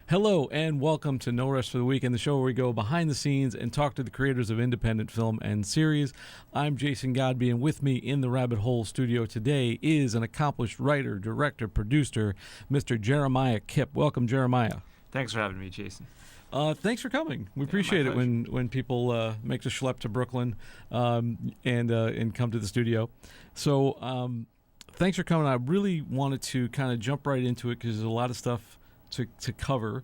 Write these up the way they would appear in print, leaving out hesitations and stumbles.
Hello and welcome to No Rest for the Weekend, the show where we go behind the scenes and talk to the creators of independent film and series. I'm Jason Godbey, and with me in the Rabbit Hole studio today is an accomplished writer, director, producer, Mr. Jeremiah Kipp. Welcome, Jeremiah. Thanks for having me, Jason. Thanks for coming. We appreciate it when people make the schlep to Brooklyn and come to the studio. So thanks for coming. I really wanted to kind of jump right into it because there's a lot of stuff to cover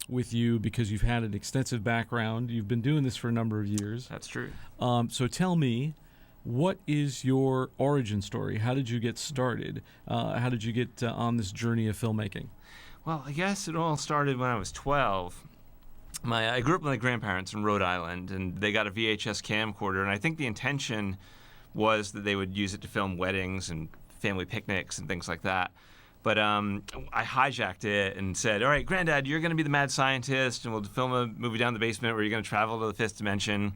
with you because you've had an extensive background. You've been doing this for a number of years. That's true. So tell me, what is your origin story? How did you get started? How did you get on this journey of filmmaking? Well, I guess it all started when I was 12. I grew up with my grandparents in Rhode Island, and they got a VHS camcorder, and I think the intention was that they would use it to film weddings and family picnics and things like that. But I hijacked it and said, all right, Granddad, you're going to be the mad scientist, and we'll film a movie down the basement where you're going to travel to the fifth dimension.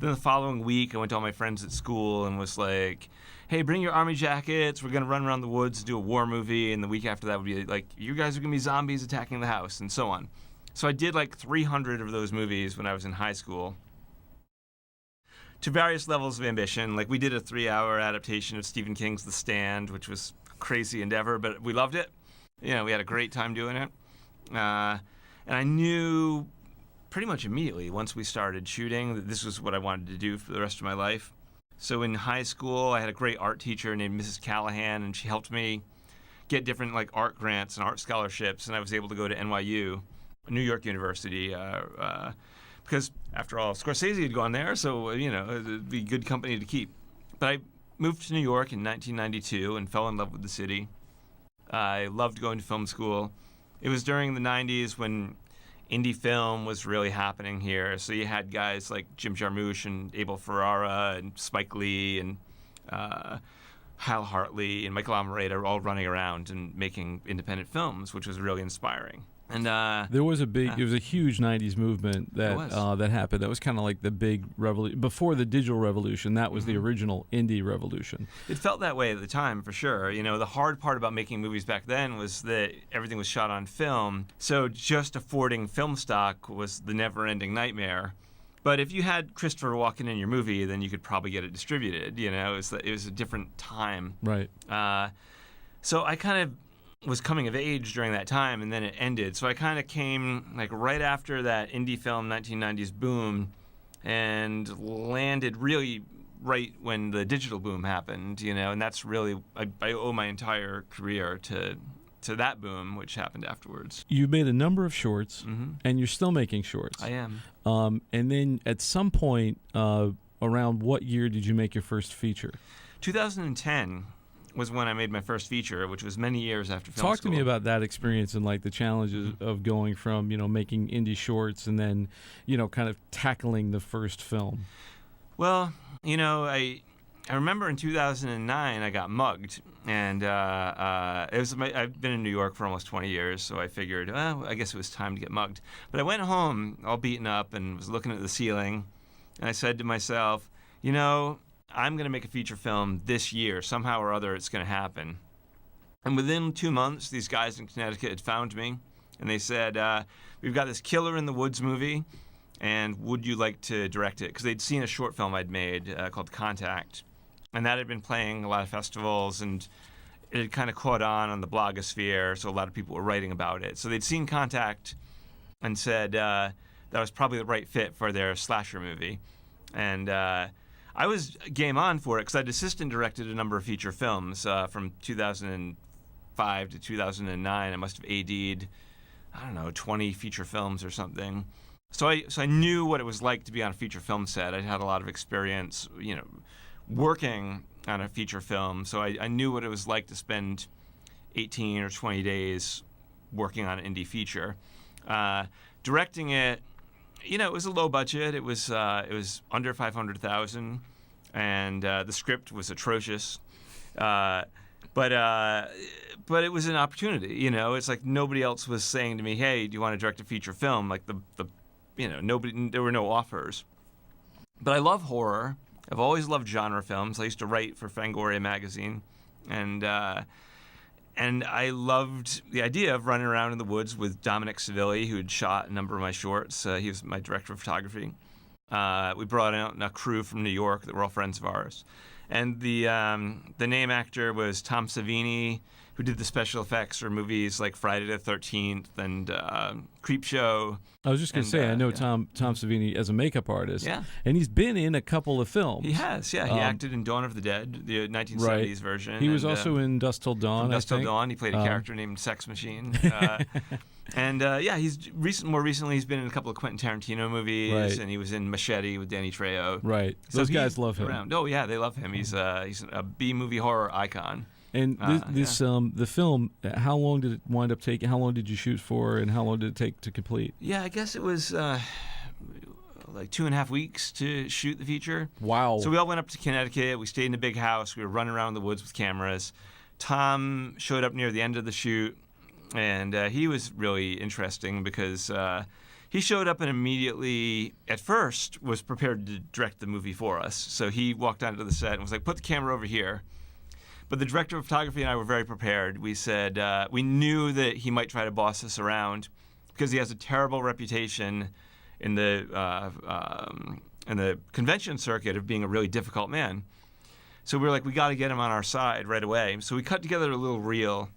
Then the following week, I went to all my friends at school and was like, hey, bring your army jackets. We're going to run around the woods and do a war movie. And the week after that would be like, you guys are going to be zombies attacking the house, and so on. So I did like 300 of those movies when I was in high school to various levels of ambition. Like we did a 3-hour adaptation of Stephen King's The Stand, which was crazy endeavor, but we loved it. You know, we had a great time doing it. And I knew pretty much immediately once we started shooting that this was what I wanted to do for the rest of my life. So in high school, I had a great art teacher named Mrs. Callahan, and she helped me get different like art grants and art scholarships, and I was able to go to NYU, New York University, because after all, Scorsese had gone there, so you know, it'd be good company to keep. But I moved to New York in 1992 and fell in love with the city. I loved going to film school. It was during the 90s when indie film was really happening here. So you had guys like Jim Jarmusch and Abel Ferrara and Spike Lee and Hal Hartley and Michael Almereyda all running around and making independent films, which was really inspiring. And there was it was a huge '90s movement that happened. That was kind of like the big revolution before the digital revolution. That was the original indie revolution. It felt that way at the time, for sure. You know, the hard part about making movies back then was that everything was shot on film, so just affording film stock was the never-ending nightmare. But if you had Christopher Walken in your movie, then you could probably get it distributed. You know, it was a different time. Right. So I kind of was coming of age during that time, and then it ended. So I kind of came like right after that indie film 1990s boom and landed really right when the digital boom happened, you know, and that's really, I owe my entire career to that boom, which happened afterwards. You made a number of shorts, and you're still making shorts. I am. And then at some point, around what year did you make your first feature? 2010. Was when I made my first feature, which was many years after film school. Talk to me about that experience and like the challenges of going from, you know, making indie shorts and then, you know, kind of tackling the first film. Well, you know, I remember in 2009 I got mugged, and I've been in New York for almost 20 years, so I figured, well, I guess it was time to get mugged. But I went home all beaten up and was looking at the ceiling, and I said to myself, you know, I'm going to make a feature film this year. Somehow or other, it's going to happen. And within 2 months, these guys in Connecticut had found me, and they said, we've got this Killer in the Woods movie, and would you like to direct it? Because they'd seen a short film I'd made called Contact, and that had been playing a lot of festivals, and it had kind of caught on the blogosphere, so a lot of people were writing about it. So they'd seen Contact and said that was probably the right fit for their slasher movie. And I was game on for it because I'd assistant directed a number of feature films from 2005 to 2009. I must have AD'd, 20 feature films or something. So I knew what it was like to be on a feature film set. I'd had a lot of experience, you know, working on a feature film. So I knew what it was like to spend 18 or 20 days working on an indie feature. Directing it, you know, it was a low budget. It was under $500,000, and the script was atrocious. But it was an opportunity. You know, it's like nobody else was saying to me, "Hey, do you want to direct a feature film?" Like there were no offers. But I love horror. I've always loved genre films. I used to write for Fangoria magazine, and And I loved the idea of running around in the woods with Dominic Savilli, who had shot a number of my shorts. He was my director of photography. We brought out a crew from New York that were all friends of ours. And the name actor was Tom Savini, who did the special effects for movies like Friday the 13th and Creepshow. I was just going to say, I know Tom Savini as a makeup artist. Yeah. And he's been in a couple of films. He has, yeah. He acted in Dawn of the Dead, the 1970s version. He was also in Dusk Till Dawn, Dusk Till Dawn. He played a character named Sex Machine. He's more recently he's been in a couple of Quentin Tarantino movies, and he was in Machete with Danny Trejo. Right. So those guys love him. Around. Oh yeah, they love him. He's a B-movie horror icon. And the film, how long did it wind up taking? How long did you shoot for, and how long did it take to complete? Yeah, I guess it was like 2.5 weeks to shoot the feature. Wow. So we all went up to Connecticut. We stayed in a big house. We were running around the woods with cameras. Tom showed up near the end of the shoot, and he was really interesting because he showed up and immediately, at first, was prepared to direct the movie for us. So he walked onto the set and was like, put the camera over here. But the director of photography and I were very prepared. We said we knew that he might try to boss us around because he has a terrible reputation in the convention circuit of being a really difficult man. So we were like, we got to get him on our side right away. So we cut together a little reel,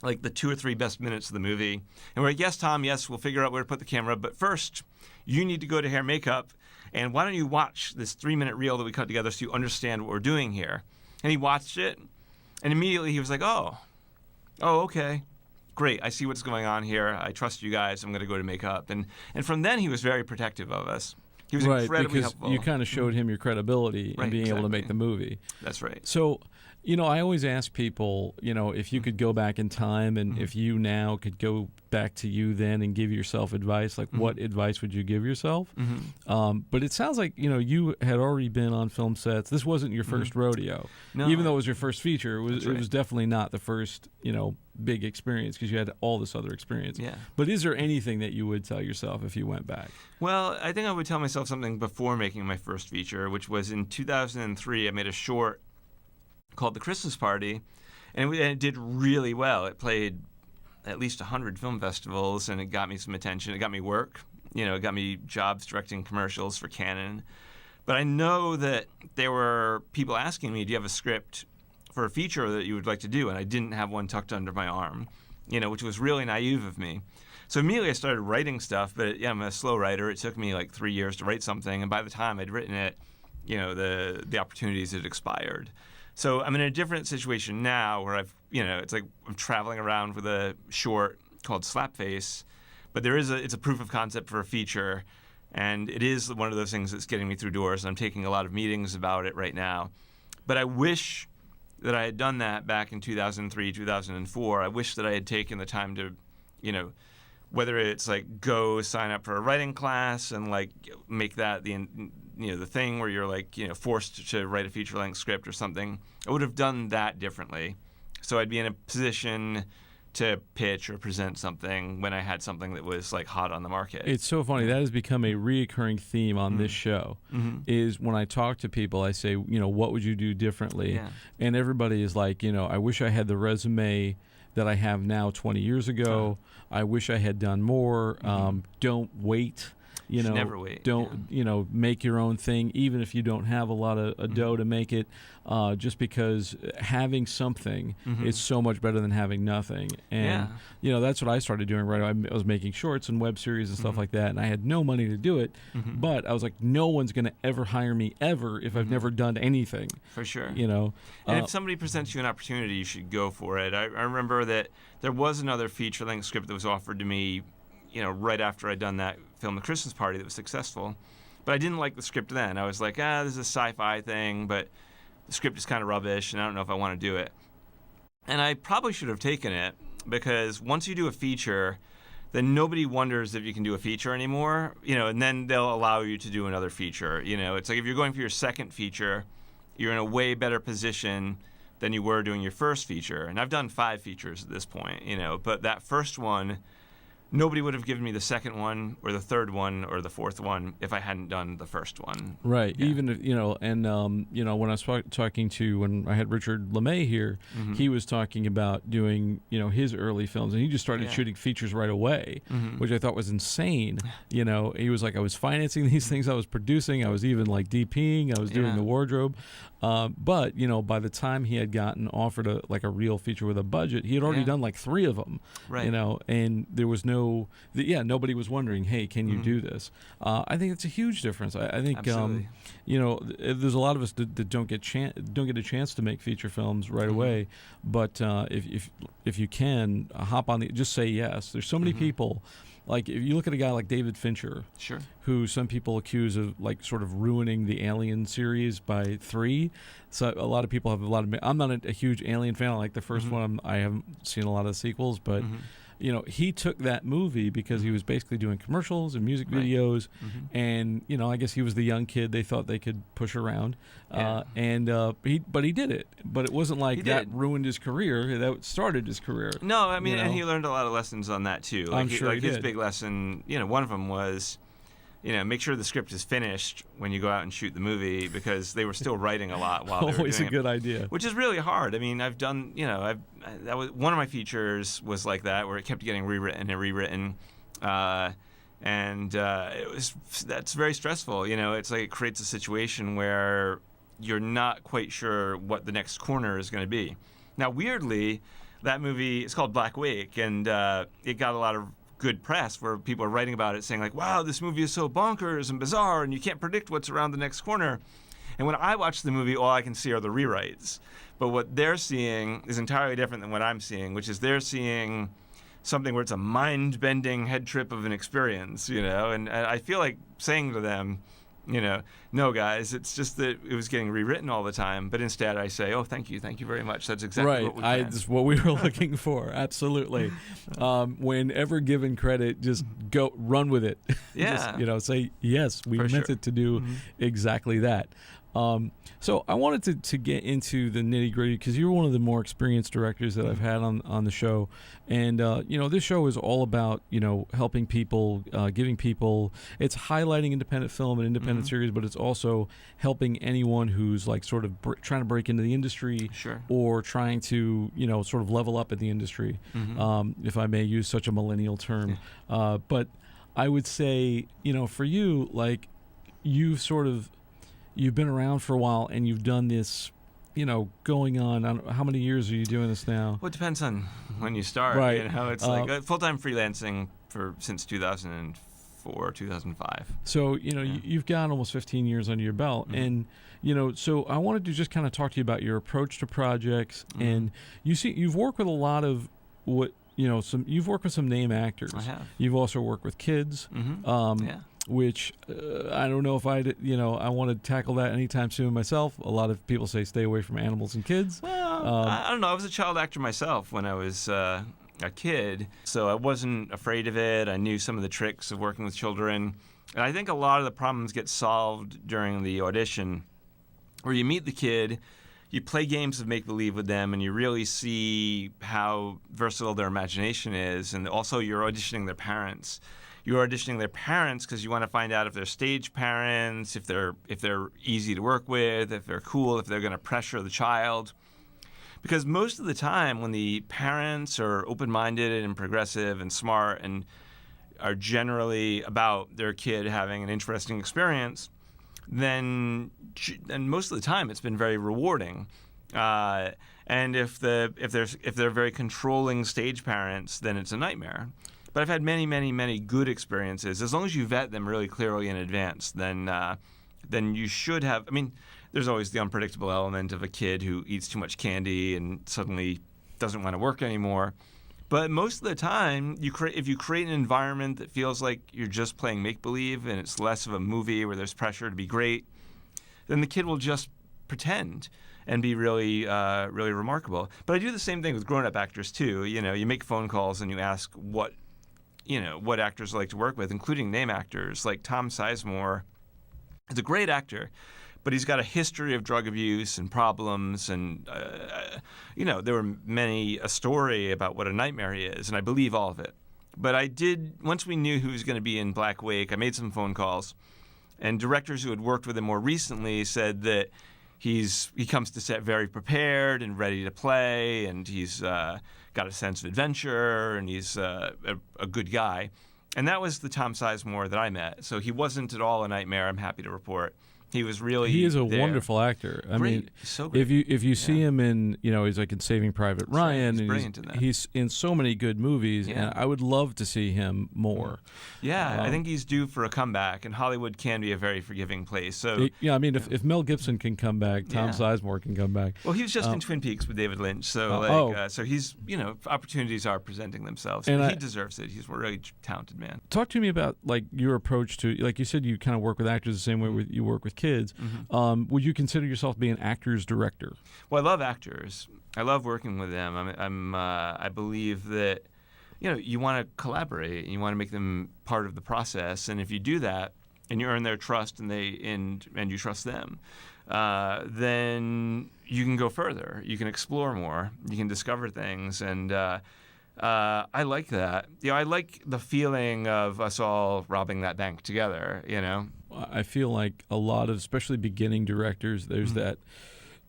like the 2 or 3 best minutes of the movie. And we're like, yes, Tom, yes, we'll figure out where to put the camera. But first, you need to go to hair and makeup. And why don't you watch this 3-minute reel that we cut together so you understand what we're doing here? And he watched it, and immediately he was like, oh, okay. Great, I see what's going on here. I trust you guys. I'm going to go to makeup. And from then, he was very protective of us. He was incredibly helpful. You kind of showed him your credibility in being able to make the movie. That's right. So, I always ask people, if you could go back in time and if you now could go back to you then and give yourself advice, like what advice would you give yourself? But it sounds like, you had already been on film sets. This wasn't your first rodeo. No. Even though it was your first feature, it was definitely not the first, big experience because you had all this other experience. Yeah. But is there anything that you would tell yourself if you went back? Well, I think I would tell myself something before making my first feature, which was in 2003. I made a short called The Christmas Party, and it did really well. It played at least 100 film festivals, and it got me some attention. It got me work. It got me jobs directing commercials for Canon. But I know that there were people asking me, do you have a script for a feature that you would like to do? And I didn't have one tucked under my arm, which was really naive of me. So immediately I started writing stuff, but I'm a slow writer. It took me like 3 years to write something, and by the time I'd written it, the opportunities had expired. So I'm in a different situation now where it's like I'm traveling around with a short called Slapface, but it's a proof of concept for a feature, and it is one of those things that's getting me through doors, and I'm taking a lot of meetings about it right now. But I wish that I had done that back in 2003, 2004. I wish that I had taken the time to, whether it's like go sign up for a writing class and like make that the thing where you're like, forced to write a feature-length script or something. I would have done that differently. So I'd be in a position to pitch or present something when I had something that was like hot on the market. It's so funny. That has become a reoccurring theme on this show. Is when I talk to people, I say, what would you do differently? Yeah. And everybody is like, I wish I had the resume that I have now 20 years ago. I wish I had done more. Don't wait. Never wait. Don't make your own thing, even if you don't have a lot of dough to make it. Just because having something is so much better than having nothing. And that's what I started doing. Right, I was making shorts and web series and stuff like that, and I had no money to do it. But I was like, no one's going to ever hire me ever if I've never done anything. For sure. And if somebody presents you an opportunity, you should go for it. I remember that there was another feature-length script that was offered to me, right after I'd done that film, The Christmas Party, that was successful. But I didn't like the script then. I was like, this is a sci-fi thing, but the script is kind of rubbish, and I don't know if I want to do it. And I probably should have taken it, because once you do a feature, then nobody wonders if you can do a feature anymore, and then they'll allow you to do another feature. It's like if you're going for your second feature, you're in a way better position than you were doing your first feature. And I've done 5 features at this point, but that first one, nobody would have given me the second one or the third one or the fourth one if I hadn't done the first one. Right. Yeah. Even if, and when I was talking to, when I had Richard LeMay here, he was talking about doing, his early films, and he just started shooting features right away, which I thought was insane. He was like, I was financing these things, I was producing, I was even like DPing, I was doing the wardrobe. But by the time he had gotten offered a real feature with a budget, he had already done like 3 of them. Right. And there was nobody was wondering, hey, can you do this? I think it's a huge difference. I think there's a lot of us that don't get a chance to make feature films right away. But if you can hop on just say yes. There's so many people. Like, if you look at a guy like David Fincher, sure, who some people accuse of sort of ruining the Alien series by 3. So a lot of people have I'm not a huge Alien fan. I like the first one. I haven't seen a lot of the sequels, but he took that movie because he was basically doing commercials and music videos, and I guess he was the young kid they thought they could push around, but he did it. But it wasn't like that ruined his career. That started his career. No, I mean, and he learned a lot of lessons on that too. I'm sure he his did. Big lesson, one of them was, make sure the script is finished when you go out and shoot the movie, because they were still writing a lot while they were doing Always a good idea. Which is really hard. I mean, I've done, that was one of my features was like that, where it kept getting rewritten and rewritten, that's very stressful. It's like it creates a situation where you're not quite sure what the next corner is going to be. Now, weirdly, that movie, it's called Black Wake, and it got a lot of good press where people are writing about it saying like, wow, this movie is so bonkers and bizarre and you can't predict what's around the next corner. And when I watch the movie, all I can see are the rewrites. But what they're seeing is entirely different than what I'm seeing, which is they're seeing something where it's a mind-bending head trip of an experience, and I feel like saying to them, no, guys, it's just that it was getting rewritten all the time. But instead, I say, oh, thank you very much. That's exactly what we planned. That's what we were looking for. Absolutely. Whenever given credit, just run with it. Yeah. Just, say, yes, we meant it to do exactly that. So I wanted to get into the nitty-gritty, because you're one of the more experienced directors that I've had on the show. And, this show is all about, helping people, giving people, it's highlighting independent film and independent series, but it's also helping anyone who's sort of trying to break into the industry, sure, or trying to, sort of level up in the industry, if I may use such a millennial term. Yeah. But I would say, for you, you've been around for a while, and you've done this, going on, I don't know, how many years are you doing this now? Well, it depends on when you start. Right. It's like full-time freelancing since 2004, 2005. So, you've got almost 15 years under your belt. And, so I wanted to just kind of talk to you about your approach to projects. And you've worked with a lot of you've worked with some name actors. I have. You've also worked with kids. Which I don't know if I want to tackle that anytime soon myself. A lot of people say stay away from animals and kids. Well, I don't know. I was a child actor myself when I was a kid, so I wasn't afraid of it. I knew some of the tricks of working with children. And I think a lot of the problems get solved during the audition, where you meet the kid, you play games of make-believe with them, and you really see how versatile their imagination is. And also you're auditioning their parents. You're auditioning their parents because you want to find out if they're stage parents, if they're easy to work with, if they're cool, if they're going to pressure the child. Because most of the time when the parents are open-minded and progressive and smart and are generally about their kid having an interesting experience, then most of the time it's been very rewarding. And if they're very controlling stage parents, then it's a nightmare. But I've had many, many, many good experiences. As long as you vet them really clearly in advance, then you should have. I mean, there's always the unpredictable element of a kid who eats too much candy and suddenly doesn't want to work anymore. But most of the time, if you create an environment that feels like you're just playing make-believe and it's less of a movie where there's pressure to be great, then the kid will just pretend and be really, really remarkable. But I do the same thing with grown-up actors too. You make phone calls and you ask what actors like to work with, including name actors. Like Tom Sizemore is a great actor, but he's got a history of drug abuse and problems. And, there were a story about what a nightmare he is, and I believe all of it. But I did, once we knew who was going to be in Black Wake, I made some phone calls. And directors who had worked with him more recently said that he comes to set very prepared and ready to play, and he's got a sense of adventure, and he's a good guy. And that was the Tom Sizemore that I met. So he wasn't at all a nightmare, I'm happy to report. He was really He is a there. wonderful actor. I mean, so great. if you see him in, he's like in Saving Private Ryan. He's brilliant in that. He's in so many good movies, and I would love to see him more. Yeah, I think he's due for a comeback, and Hollywood can be a very forgiving place. So I mean, if Mel Gibson can come back, Tom Sizemore can come back. Well, he was just in Twin Peaks with David Lynch, so so he's opportunities are presenting themselves, and he deserves it. He's a really talented man. Talk to me about like your approach to, like you said, you kind of work with actors the same way you work with kids. Mm-hmm. Would you consider yourself being an actor's director? Well, I love actors. I love working with them. I believe that you want to collaborate and you want to make them part of the process. And if you do that and you earn their trust and you trust them, then you can go further. You can explore more. You can discover things. And I like that. I like the feeling of us all robbing that bank together. I feel like a lot of, especially beginning directors, there's that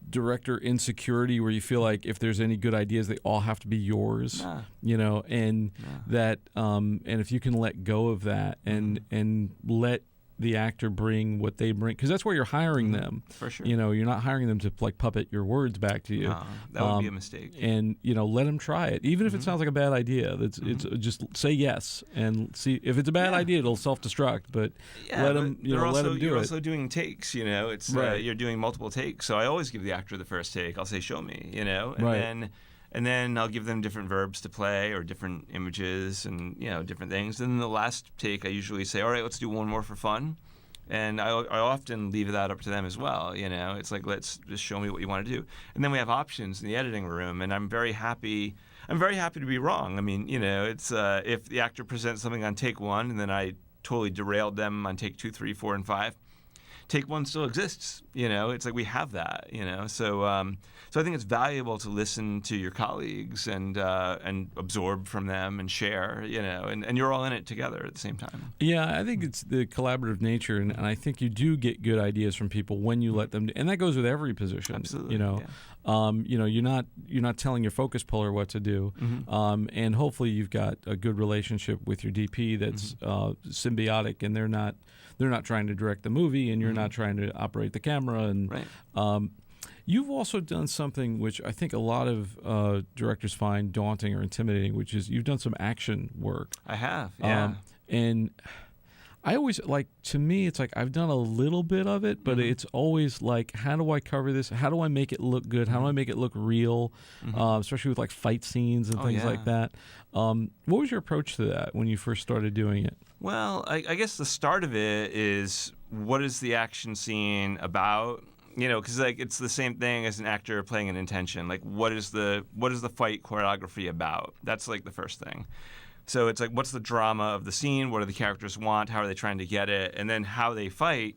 director insecurity where you feel like if there's any good ideas, they all have to be yours, that and if you can let go of that and let the actor bring what they bring, because that's where you're hiring them. For sure. You're not hiring them to like puppet your words back to you. No, that would be a mistake. And let them try it, even if it sounds like a bad idea. It's just say yes and see if it's a bad idea. It'll self-destruct, but let them do it. You're also doing takes. It's you're doing multiple takes. So I always give the actor the first take. I'll say, "Show me," and then I'll give them different verbs to play or different images and different things. And then the last take, I usually say, "All right, let's do one more for fun." And I often leave that up to them as well. It's like, let's just show me what you want to do. And then we have options in the editing room, and I'm very happy to be wrong. I mean, it's if the actor presents something on take 1 and then I totally derailed them on take 2, 3, 4, and 5. Take 1 still exists, it's like we have that, So I think it's valuable to listen to your colleagues and absorb from them and share, and you're all in it together at the same time. Yeah, I think it's the collaborative nature, and I think you do get good ideas from people when you let them, and that goes with every position. Absolutely. You're not telling your focus puller what to do, and hopefully you've got a good relationship with your DP that's symbiotic, and they're not trying to direct the movie, and you're not trying to operate the camera. And you've also done something which I think a lot of directors find daunting or intimidating, which is you've done some action work. I have, yeah. And I always to me, it's like I've done a little bit of it, but it's always like, how do I cover this? How do I make it look good? How do I make it look real? Especially with like fight scenes and things like that. What was your approach to that when you first started doing it? Well, I guess the start of it is, what is the action scene about? Because it's the same thing as an actor playing an intention. Like, what is the fight choreography about? That's like the first thing. So it's like, what's the drama of the scene? What do the characters want? How are they trying to get it? And then how they fight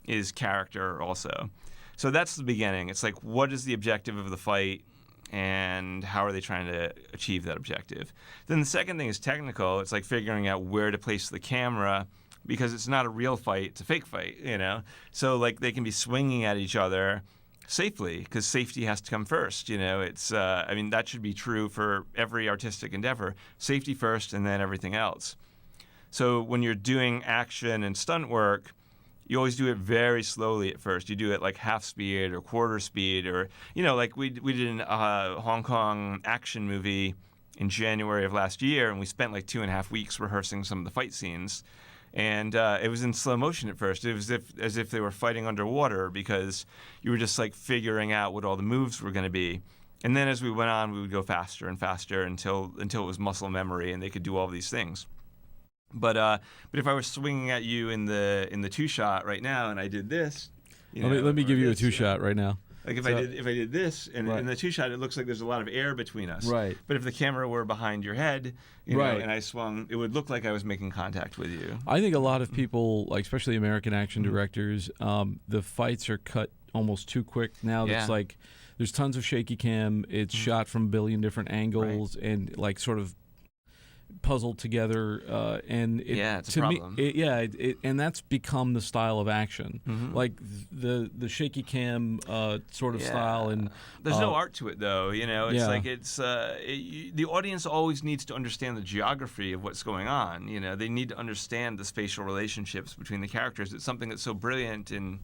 is character also. So that's the beginning. It's like, what is the objective of the fight? And how are they trying to achieve that objective? Then the second thing is technical. It's like figuring out where to place the camera, because it's not a real fight, it's a fake fight, So like they can be swinging at each other safely, because safety has to come first, It's that should be true for every artistic endeavor. Safety first and then everything else. So when you're doing action and stunt work, you always do it very slowly at first. You do it like half speed or quarter speed, or like we did a Hong Kong action movie in January of last year, and we spent like 2.5 weeks rehearsing some of the fight scenes, and it was in slow motion at first. It was as if they were fighting underwater, because you were just like figuring out what all the moves were going to be. And then as we went on, we would go faster and faster until it was muscle memory and they could do all these things. But if I was swinging at you in the 2-shot right now, and I did this, let me give you a 2-shot right now. Like if I did this, and in the 2-shot, it looks like there's a lot of air between us. Right. But if the camera were behind your head, and I swung, it would look like I was making contact with you. I think a lot of people, like especially American action directors, the fights are cut almost too quick now. It's like there's tons of shaky cam. It's shot from a billion different angles, and like sort of puzzled together, and it's a to problem. me, and that's become the style of action, Mm-hmm. like the shaky cam sort of style. And there's no art to it, though. It's like the audience always needs to understand the geography of what's going on. They need to understand the spatial relationships between the characters. It's something that's so brilliant in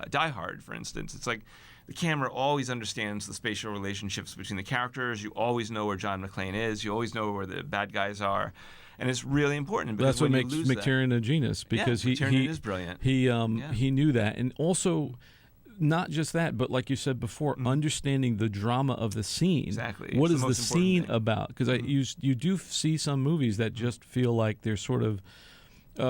Die Hard, for instance. It's like the camera always understands the spatial relationships between the characters. You always know where John McClane is. You always know where the bad guys are. And it's really important. Because that's what makes McTiernan a genius, because McTiernan is brilliant. He knew that. And also, not just that, but like you said before, understanding the drama of the scene. Exactly. What it's is the scene about? Because you do see some movies that just feel like they're sort of,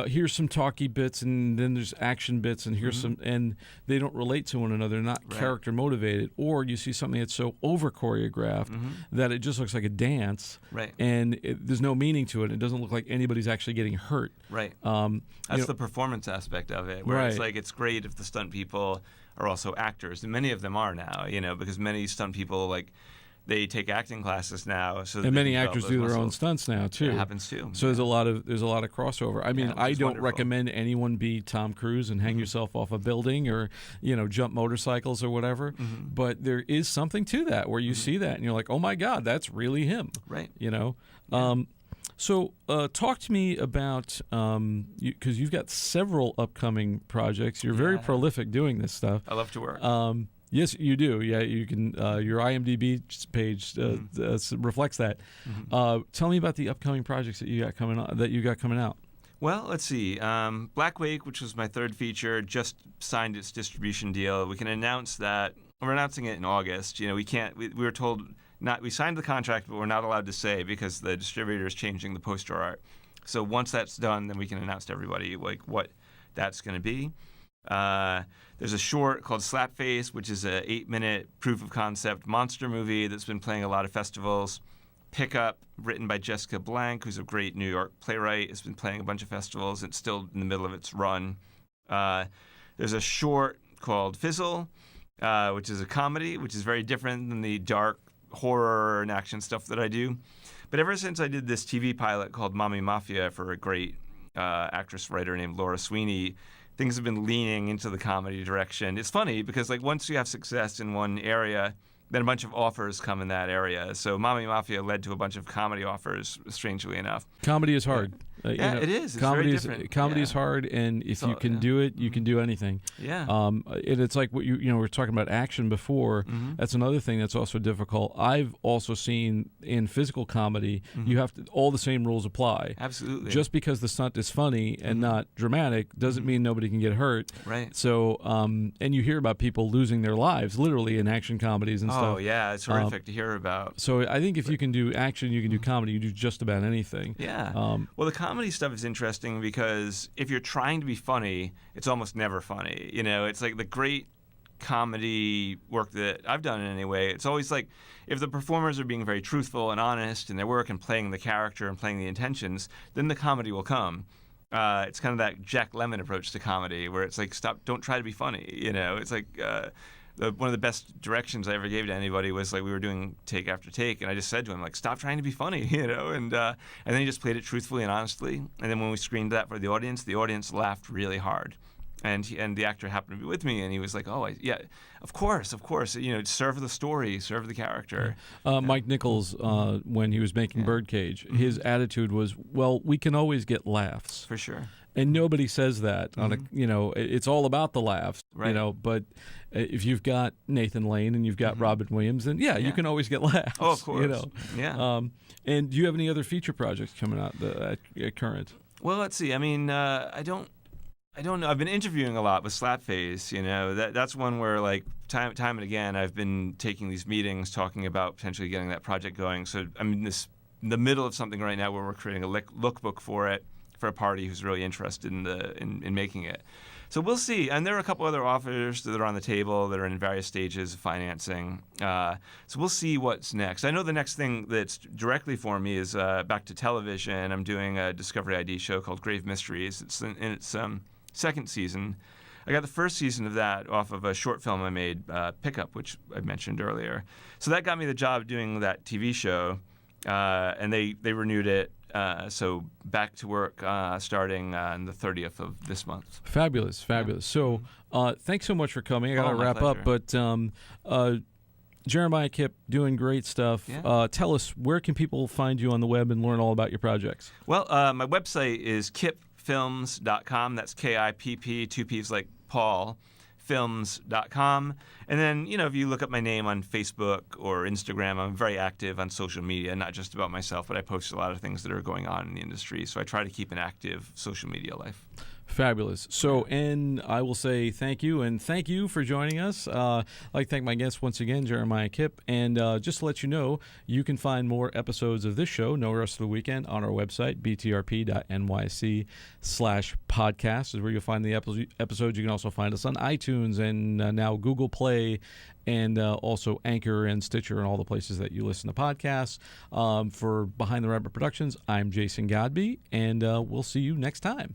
here's some talky bits, and then there's action bits, and here's some, and they don't relate to one another, not character motivated. Or you see something that's so over choreographed that it just looks like a dance, and there's no meaning to it. It doesn't look like anybody's actually getting hurt. Right. That's the performance aspect of it, where it's like it's great if the stunt people are also actors, and many of them are now. Because many stunt people they take acting classes now, and many actors do their own stunts now too. It happens too. So there's a lot of crossover. I mean, I don't recommend anyone be Tom Cruise and hang yourself off a building or jump motorcycles or whatever. But there is something to that where you see that and you're like, oh my God, that's really him. Right. So talk to me about because you've got several upcoming projects. You're very prolific doing this stuff. I love to work. Yes, you do. Yeah, you can. Your IMDb page reflects that. Tell me about the upcoming projects that you got coming out. Well, let's see. Black Wake, which was my third feature, just signed its distribution deal. We can announce that. We're announcing it in August. We can't. We were told not. We signed the contract, but we're not allowed to say because the distributor is changing the poster art. So once that's done, then we can announce to everybody what that's going to be. There's a short called Slapface, which is an 8-minute proof of concept monster movie that's been playing a lot of festivals. Pickup, written by Jessica Blank, who's a great New York playwright. It's been playing a bunch of festivals. It's still in the middle of its run. There's a short called Fizzle, which is a comedy, which is very different than the dark horror and action stuff that I do. But ever since I did this TV pilot called Mommy Mafia for a great actress-writer named Laura Sweeney, things have been leaning into the comedy direction. It's funny because once you have success in one area, then a bunch of offers come in that area. So Mommy Mafia led to a bunch of comedy offers, strangely enough. Comedy is hard. It is. It's comedy very different. Comedy is hard, and if you can do it, you can do anything. Yeah. And it's like what we were talking about action before. That's another thing that's also difficult. I've also seen in physical comedy, you have to all the same rules apply. Absolutely. Just because the stunt is funny and not dramatic doesn't mean nobody can get hurt. Right. So, and you hear about people losing their lives literally in action comedies and stuff. Oh yeah, it's horrific to hear about. So I think if you can do action, you can do comedy. You do just about anything. Yeah. Well, the comedy stuff is interesting because if you're trying to be funny, it's almost never funny. It's like the great comedy work that I've done in any way. It's always like if the performers are being very truthful and honest in their work and playing the character and playing the intentions, then the comedy will come. It's kind of that Jack Lemmon approach to comedy where it's like, don't try to be funny. It's like one of the best directions I ever gave to anybody was we were doing take after take, and I just said to him stop trying to be funny, and then he just played it truthfully and honestly. And then when we screened that for the audience laughed really hard, and the actor happened to be with me, and he was like, "Oh, yeah, of course, serve the story, serve the character." Mike Nichols, when he was making Birdcage, his attitude was, "Well, we can always get laughs for sure." And nobody says that on it's all about the laughs, right. But if you've got Nathan Lane and you've got Robin Williams, then you can always get laughs. Oh, of course. Yeah. And do you have any other feature projects coming out at current? Well, let's see. I mean, I don't know. I've been interviewing a lot with Slapface. That's one where time and again I've been taking these meetings, talking about potentially getting that project going. So I'm in the middle of something right now where we're creating a lookbook for it, for a party who's really interested in making it. So we'll see. And there are a couple other offers that are on the table that are in various stages of financing. So we'll see what's next. I know the next thing that's directly for me is back to television. I'm doing a Discovery ID show called Grave Mysteries. It's in its second season. I got the first season of that off of a short film I made, Pickup, which I mentioned earlier. So that got me the job doing that TV show. and they renewed it. So back to work starting on the 30th of this month. Fabulous. So thanks so much for coming. I got to wrap pleasure. up, but Jeremiah Kipp, doing great stuff. Yeah. Tell us, where can people find you on the web and learn all about your projects? Well, my website is kippfilms.com. That's Kipp, 2 P's like Paul, films.com. And then, if you look up my name on Facebook or Instagram, I'm very active on social media, not just about myself, but I post a lot of things that are going on in the industry. So I try to keep an active social media life. Fabulous. So, and I will say thank you, and thank you for joining us. I'd like to thank my guest once again, Jeremiah Kipp. And just to let you know, you can find more episodes of this show, No Rest of the Weekend, on our website, btrp.nyc/podcast is where you'll find the episodes. You can also find us on iTunes and now Google Play, and also Anchor and Stitcher and all the places that you listen to podcasts. For Behind the Rabbit Productions, I'm Jason Godbey, and we'll see you next time.